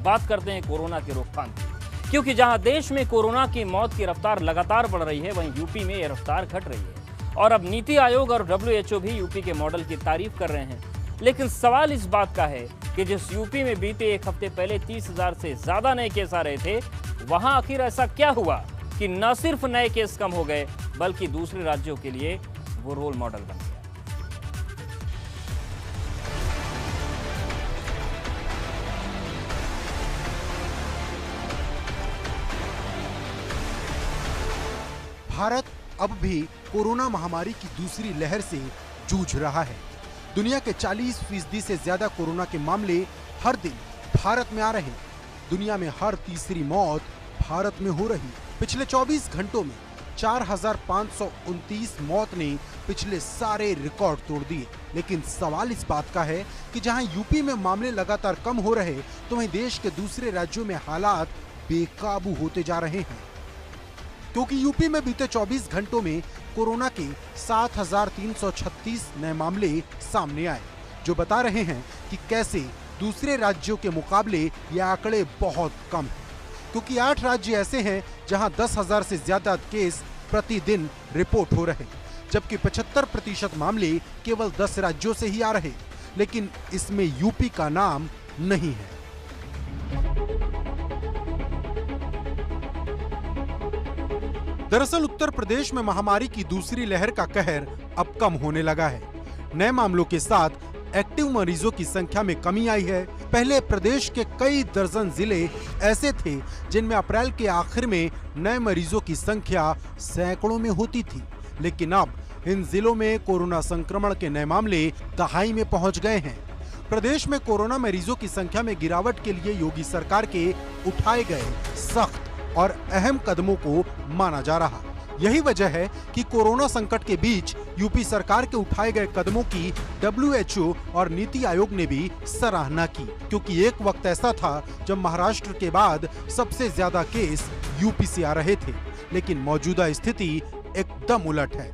बात करते हैं कोरोना की रोकथाम की, क्योंकि जहां देश में कोरोना की मौत की रफ्तार लगातार बढ़ रही है, वहीं यूपी में यह रफ्तार घट रही है। और अब नीति आयोग और WHO भी यूपी के मॉडल की तारीफ कर रहे हैं। लेकिन सवाल इस बात का है कि जिस यूपी में बीते एक हफ्ते पहले 30,000 से ज्यादा नए केस आ रहे थे, वहां आखिर ऐसा क्या हुआ कि न सिर्फ नए केस कम हो गए, बल्कि दूसरे राज्यों के लिए वो रोल मॉडल बन गया। भारत अब भी कोरोना महामारी की दूसरी लहर से जूझ रहा है। दुनिया के 40% से ज्यादा कोरोना के मामले हर दिन भारत में आ रहे हैं। दुनिया में हर तीसरी मौत भारत में हो रही। पिछले 24 घंटों में 4,529 मौत ने पिछले सारे रिकॉर्ड तोड़ दिए। लेकिन सवाल इस बात का है कि जहां यूपी में मामले लगातार कम हो रहे, तो वहीं देश के दूसरे राज्यों में हालात बेकाबू होते जा रहे हैं। क्योंकि यूपी में बीते 24 घंटों में कोरोना के 7,336 नए मामले सामने आए, जो बता रहे हैं कि कैसे दूसरे राज्यों के मुकाबले ये आंकड़े बहुत कम हैं। क्योंकि 8 राज्य ऐसे हैं जहां 10,000 से ज्यादा केस प्रतिदिन रिपोर्ट हो रहे, जबकि 75% मामले केवल 10 राज्यों से ही आ रहे। लेकिन इसमें यूपी का नाम नहीं है। दरअसल उत्तर प्रदेश में महामारी की दूसरी लहर का कहर अब कम होने लगा है। नए मामलों के साथ एक्टिव मरीजों की संख्या में कमी आई है। पहले प्रदेश के कई दर्जन जिले ऐसे थे जिनमें अप्रैल के आखिर में नए मरीजों की संख्या सैकड़ों में होती थी, लेकिन अब इन जिलों में कोरोना संक्रमण के नए मामले दहाई में पहुंच गए हैं। प्रदेश में कोरोना मरीजों की संख्या में गिरावट के लिए योगी सरकार के उठाए गए सख्त और अहम कदमों को माना जा रहा। यही वजह है कि कोरोना संकट के बीच यूपी सरकार के उठाए गए कदमों की WHO और नीति आयोग ने भी सराहना की, क्योंकि एक वक्त ऐसा था जब महाराष्ट्र के बाद सबसे ज्यादा केस यूपी से आ रहे थे। लेकिन मौजूदा स्थिति एकदम उलट है।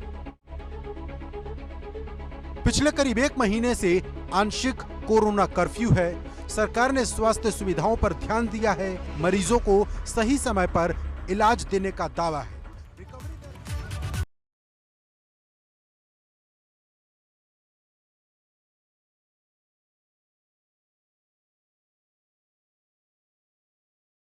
पिछले करीब 1 महीने से आंशिक कोरोना कर्फ्यू है। सरकार ने स्वास्थ्य सुविधाओं पर ध्यान दिया है। मरीजों को सही समय पर इलाज देने का दावा है।